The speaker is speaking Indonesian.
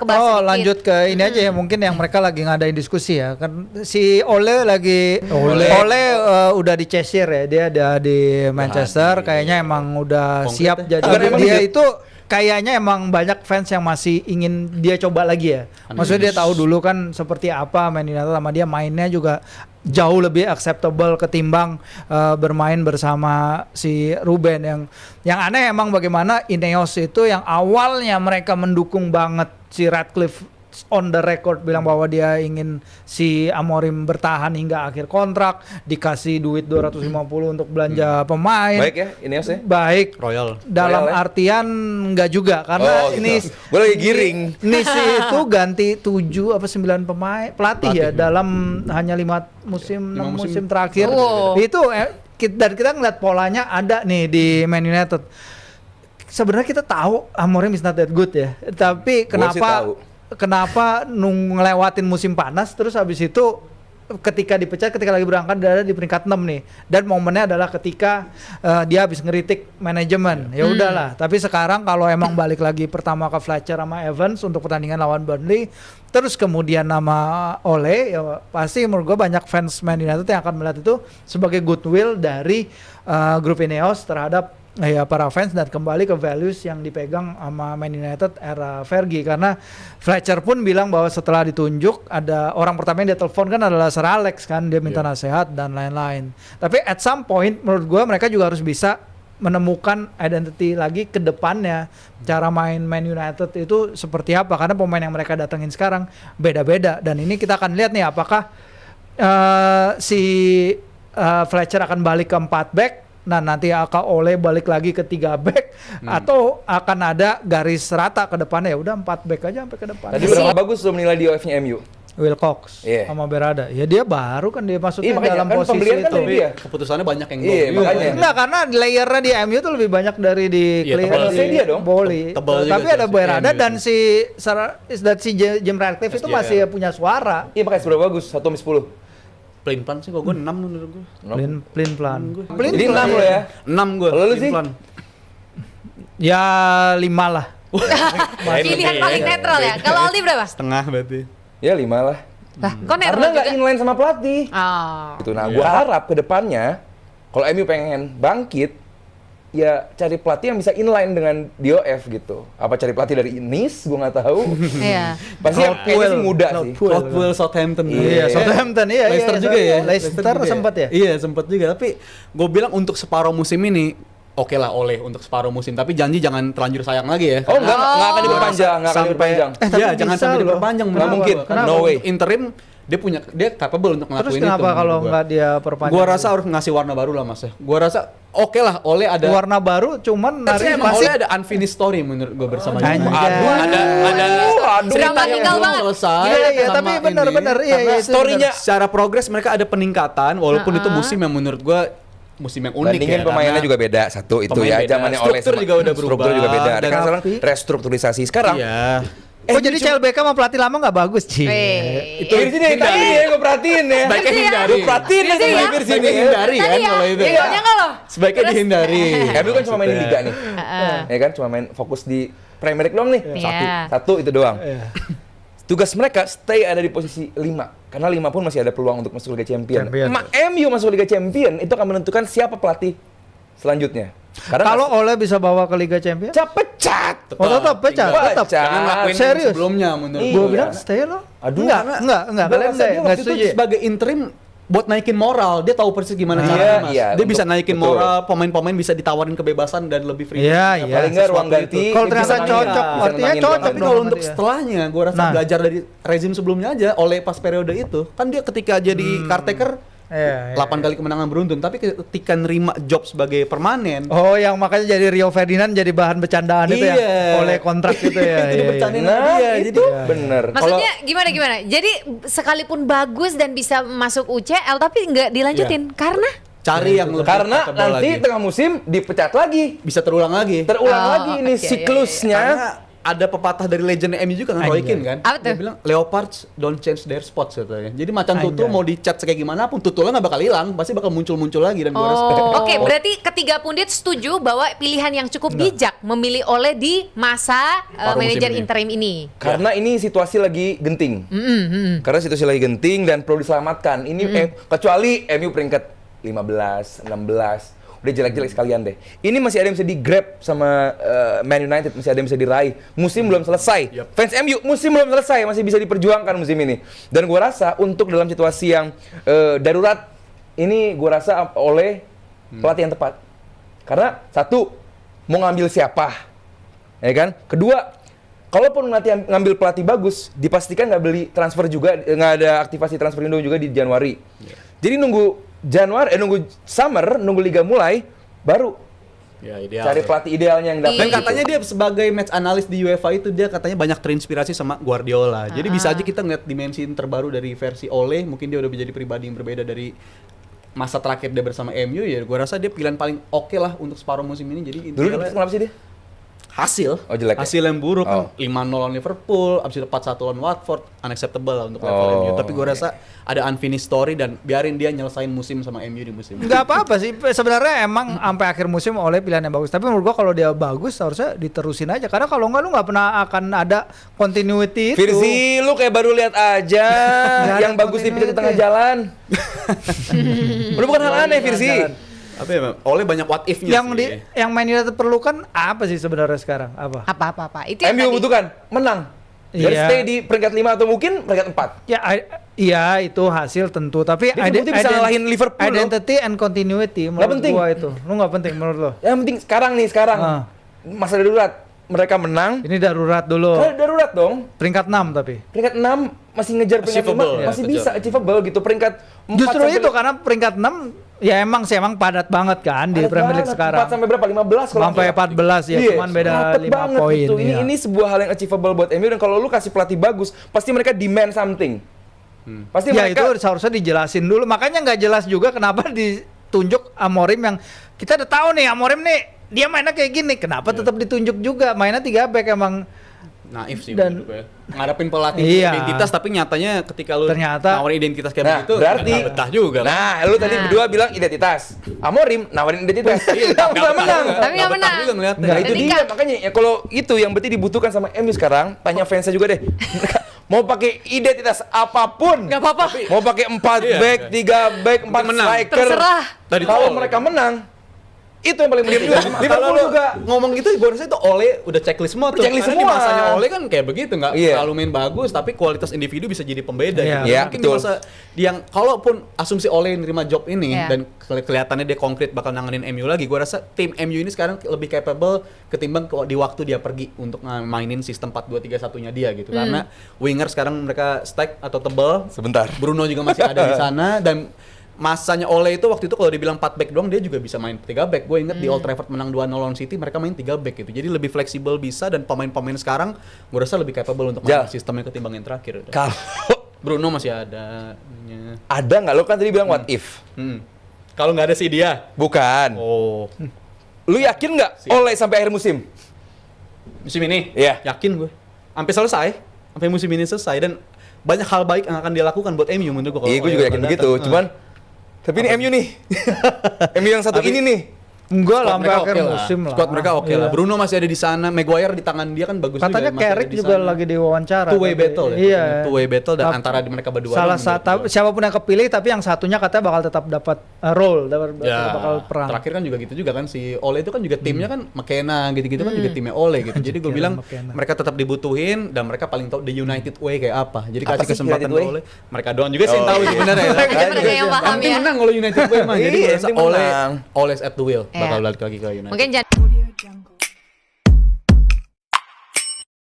kebas sedikit. Lanjut ke ini aja ya, mungkin yang mereka lagi ngadain diskusi ya. Kan si Ole udah di Cheshire ya, dia ada di Manchester, kayaknya emang udah siap jadi. Dia itu kayaknya emang banyak fans yang masih ingin dia coba lagi ya. Maksudnya dia tahu dulu kan seperti apa Man United sama dia, mainnya juga jauh lebih acceptable ketimbang bermain bersama si Ruben. Yang aneh emang bagaimana Ineos itu yang awalnya mereka mendukung banget si Radcliffe, on the record bilang bahwa dia ingin si Amorim bertahan hingga akhir kontrak, dikasih duit 250 untuk belanja pemain. Baik ya, Ineos ya? Baik. Royal. Dalam artian enggak juga, karena ini gue lagi giring. Nisi itu ganti 7 apa 9 pemain pelatih ya dalam hanya 5 musim 6 musim terakhir. Itu dan kita ngeliat polanya ada nih di Man United. Sebenarnya kita tahu Amorim is not that good ya. Tapi kenapa ngelewatin musim panas terus habis itu ketika dipecat, ketika lagi berangkat dia ada di peringkat 6 nih, dan momennya adalah ketika dia habis ngeritik manajemen. Ya udahlah, tapi sekarang kalau emang balik lagi pertama ke Fletcher sama Evans untuk pertandingan lawan Burnley, terus kemudian nama Ole, ya pasti menurut gue banyak fans Man United yang akan melihat itu sebagai goodwill dari grup Ineos terhadap ya para fans, dan kembali ke values yang dipegang sama Man United era Fergie. Karena Fletcher pun bilang bahwa setelah ditunjuk, ada orang pertama yang dia telepon kan adalah Sir Alex kan, dia minta nasihat dan lain-lain. Tapi at some point menurut gue mereka juga harus bisa menemukan identity lagi ke depannya, cara main Man United itu seperti apa, karena pemain yang mereka datengin sekarang beda-beda. Dan ini kita akan lihat nih apakah si Fletcher akan balik ke 4 back. Nah nanti akan Ole balik lagi ke 3 back atau akan ada garis rata ke depannya, ya udah 4 back aja sampai ke depan. Tadi berapa bagus tuh menilai di OF-nya MU? Wilcox sama Berada. Ya dia baru kan dia masuknya dalam kan posisi itu. Kan dia. Keputusannya banyak yang makanya. Enggak, karena layernya di MU tuh lebih banyak dari di dia dong. Boli. Tapi ada Berada dan si Jim Ratcliffe itu masih punya suara. Iya makanya seberapa bagus? 1/10. Pelin-pelan sih kok gue 6 menurut gue. Pelin-pelan. Jadi 6 lo ya? 6 gue. Kalau lu sih? Ya 5 lah. Pilihan paling netral ya. Kalau Aldi berapa? Setengah berarti. Ya 5 lah. Kok netral karena nggak juga? inline sama pelatih. Gitu. Nah, gue harap ke depannya kalau MU pengen bangkit, ya cari pelatih yang bisa inline dengan DOF gitu. Apa cari pelatih dari Nice? Gue nggak tahu. Iya. Pasti yang kayaknya sih muda sih. Caldwell, Southampton. Iya, Southampton. Iya. Leicester juga ya. Leicester sempat ya. Iya, sempat juga. Tapi gue bilang untuk separuh musim ini oke lah Ole untuk separuh musim, tapi janji jangan terlanjur sayang lagi ya. Oh enggak akan diperpanjang, enggak akan diperpanjang. Iya, jangan sampai diperpanjang. Nggak mungkin. Karena No way. Interim dia capable untuk ngelakuin itu. Terus kenapa kalau nggak dia perpanjang? Gua rasa harus ngasih warna baru lah Mas ya. Gua rasa oke lah Ole ada warna baru, cuman Ole ada unfinished story menurut gua bersama dia. Aduh, drama tinggal banget. Selesai. Iya, tapi benar-benar iya. Story-nya secara progres mereka ada peningkatan walaupun itu musim yang menurut gua musim yang unik. Bandingin ya, pemainnya juga beda satu itu ya, zamannya Ole struktur juga udah berubah. Struktur juga beda. Ada kan sekarang restrukturisasi sekarang. Iya. Jadi CLBK sama pelatih lama nggak bagus sih. Itu di sini tadi ya gue perhatiin ya. Sebaiknya hindari. Gue perhatiin ya. Sebaiknya dihindari kan kalau itu. Iya nggak loh. Sebaiknya dihindari. MU kan cuma main di liga nih. Ya kan cuma main fokus di Premier League doang nih. Satu itu doang. Tugas mereka stay ada di posisi 5. Karena 5 pun masih ada peluang untuk masuk Liga Champion. MU masuk Liga Champion itu akan menentukan siapa pelatih selanjutnya. Karena kalau Ole bisa bawa ke Liga Champions, pecat. Tetap pecat. Jangan lakuin serius sebelumnya menurut gue bilang stay lo. Aduh, enggak. Kalian enggak setuju. Sebagai interim buat naikin moral, dia tahu persis gimana caranya Mas. Dia bisa naikin moral, pemain-pemain bisa ditawarin kebebasan dan lebih free. Iya. Paling nggak ruang ganti. Kalau ternyata cocok, artinya cocok. Tapi kalau untuk setelahnya, gue rasa belajar dari rezim sebelumnya aja, oleh pas periode itu, kan dia ketika jadi caretaker 8 kali kemenangan beruntun, tapi ketika nerima job sebagai permanen. Oh, yang makanya jadi Rio Ferdinand jadi bahan bercandaan itu ya, oleh kontrak gitu ya. Itu bercandaan dia, jadi bener. Maksudnya gimana? Jadi sekalipun bagus dan bisa masuk UCL tapi nggak dilanjutin karena cari yang lebih karena nanti lagi. Tengah musim dipecat lagi, bisa terulang lagi. Ini siklusnya. ada pepatah dari legend MU juga kan, Roy Keane kan. Apa tuh? Dia bilang leopards don't change their spots katanya. Jadi macan tutul Anjay. mau dicat kayak gimana pun tutulnya nggak bakal hilang, pasti bakal muncul lagi dan gua rasa. Oke, berarti ketiga pundit setuju bahwa pilihan yang cukup bijak memilih Ole di masa Paruh musim manajer ini. interim ini. Karena ini situasi lagi genting. Karena situasi lagi genting dan perlu diselamatkan. Ini kecuali MU peringkat 15, 16. Udah jelek-jelek sekalian deh. Ini masih ada yang bisa di-grab sama Man United, masih ada yang bisa diraih. Musim belum selesai. Fans MU, musim belum selesai, masih bisa diperjuangkan musim ini. Dan gua rasa untuk dalam situasi yang darurat, ini gua rasa oleh pelatih yang tepat. Karena satu, mau ngambil siapa? Ya kan? Kedua, kalaupun ngambil pelatih bagus, dipastikan nggak beli transfer juga, nggak ada aktivasi transfer window juga di Januari. Jadi nunggu nunggu summer, nunggu liga mulai, baru Ya, ideal. cari pelatih idealnya yang dapat. Dan katanya dia sebagai match analis di UEFA itu dia katanya banyak terinspirasi sama Guardiola. Jadi bisa aja kita ngeliat dimensi terbaru dari versi Ole, mungkin dia udah menjadi pribadi yang berbeda dari masa terakhir dia bersama MU ya. Gua rasa dia pilihan paling oke lah untuk separuh musim ini. Jadi Dulu intinya kenapa sih dia? hasil Oh, jelek ya? hasil yang buruk Oh. kan 5-0 lawan Liverpool, abis itu 4-1 lawan Watford, unacceptable lah untuk level Oh. MU. Tapi gue rasa ada unfinished story dan biarin dia nyelesain musim sama MU di musim ini. Nggak apa-apa sih, sebenarnya emang sampai akhir musim oleh pilihan yang bagus. Tapi menurut gua kalau dia bagus harusnya diterusin aja. Karena kalau nggak lu nggak pernah akan ada continuity itu. Firzi, lu kayak baru lihat aja Nggak ada yang bagus dipilih di tengah continuity. jalan. Udah bukan hal aneh, Firzi. Apa ya, Bang? Oleh banyak what if-nya sih. Yang Man United perlukan apa sih sebenarnya sekarang? Apa? Apa. Itu yang MU tadi. butuhkan menang. Dan Iya. stay di peringkat 5 atau mungkin peringkat 4. Ya, iya itu hasil tentu. Tapi Dia terbukti bisa ngalahin Liverpool loh. identity and continuity menurut penting. gua itu. Lu nggak penting menurut lo? Yang penting sekarang Ah. masa darurat mereka menang. Ini darurat dulu. Karena darurat dong. Peringkat 6 tapi. Peringkat 6 masih ngejar peringkat 5, Achievable, ya, masih betul. bisa achievable gitu. Peringkat 4 Justru itu karena peringkat 6 ya emang padat banget kan di Premier League sekarang. 4 sampai berapa? 15 kalau Sampai nggak salah. 14 ya, Iya, cuman beda rapet 5 banget poin. gitu. Iya. Ini sebuah hal yang achievable buat MU dan kalau lu kasih pelatih bagus, pasti mereka demand something. Pasti Ya mereka itu seharusnya dijelasin dulu. Makanya nggak jelas juga kenapa ditunjuk Amorim yang kita udah tahu nih Amorim nih dia mainnya kayak gini. Kenapa tetap ditunjuk juga? Mainnya 3 back emang. Naif sih Dan- menurut gue. Ngadepin pelatih Iya. identitas tapi nyatanya ketika lu Ternyata- nawarin identitas kayak Nah, begitu berarti nggak betah juga. Nah, lu tadi berdua bilang identitas. Amorim nawarin identitas. Iya, Nggak nggak betah menang. juga. Tapi nggak betah menang. juga ngeliatnya. Nah, itu Ketika- dia makanya ya kalau itu yang berarti dibutuhkan sama MU sekarang, tanya fansnya juga deh. Mereka mau pakai identitas apapun. Nggak apa-apa. Mau pakai 4 Iya, back, iya. 3 back, 4 menang. striker. Terserah. Tadi Kalau tuh- mereka menang, itu yang paling penting. Kalau Liverpool lu juga ngomong gitu gue rasa itu Ole udah checklist semua tuh. Checklist Karena semua. di masanya Ole kan kayak begitu, nggak Iya. terlalu main bagus tapi kualitas individu bisa jadi pembeda Iya. gitu. Iya, Mungkin betul. di masa yang kalaupun asumsi Ole nerima job ini Iya. dan kelihatannya dia konkret bakal nanganin MU lagi, gue rasa tim MU ini sekarang lebih capable ketimbang di waktu dia pergi untuk mainin sistem 4-2-3-1-nya dia gitu. Karena winger sekarang mereka stack atau tebel. sebentar. Bruno juga masih ada di sana dan masanya Ole itu waktu itu kalau dibilang 4 back doang dia juga bisa main 3 back. Gue inget di Old Trafford menang 2-0 lawan City mereka main 3 back gitu. Jadi lebih fleksibel bisa dan pemain-pemain sekarang gue rasa lebih capable untuk main Jal. sistemnya ketimbang yang terakhir. Kalau Bruno masih ada. ada nggak lo kan tadi bilang what if? Kalau nggak ada sih dia. Bukan. Oh. Lu yakin nggak Ole sampai akhir musim? Musim ini? Iya. Yakin gue. Sampai selesai. Sampai musim ini selesai dan banyak hal baik yang akan dia lakukan buat MU menurut gue. kalau Iya, gue Ole juga bakal yakin begitu. datang. Cuman tapi ini MU nih. MU yang satu Tapi- ini nih. Enggak Squad lah sampai mereka akhir oke lah. musim lah. Squad mereka oke Iya. lah. Bruno masih ada di sana. Maguire di tangan dia kan bagus Katanya juga. masih ada Carrick di juga sana. lagi diwawancara. Two way tapi- battle ya. Iya. Two way battle dan Tap- antara mereka berdua. Salah doang menurut satu gua. siapapun yang kepilih tapi yang satunya katanya bakal tetap dapat role, Ya, bakal perang. terakhir kan juga gitu juga kan si Ole itu kan juga timnya kan McKenna gitu-gitu kan juga timnya Ole gitu. Jadi gue Kira bilang McKenna. mereka tetap dibutuhin dan mereka paling tahu the United way kayak apa. Jadi Apa kasih sih kesempatan United way? ke Ole. Mereka doang juga sih yang Oh, tahu iya. sebenarnya. ya. Mereka yang paham Yang penting ya. menang kalau United way mah. Jadi Iya, gue yang rasa penting Ole menang. always at the wheel bakal Iya. balik lagi ke United. Mungkin jangan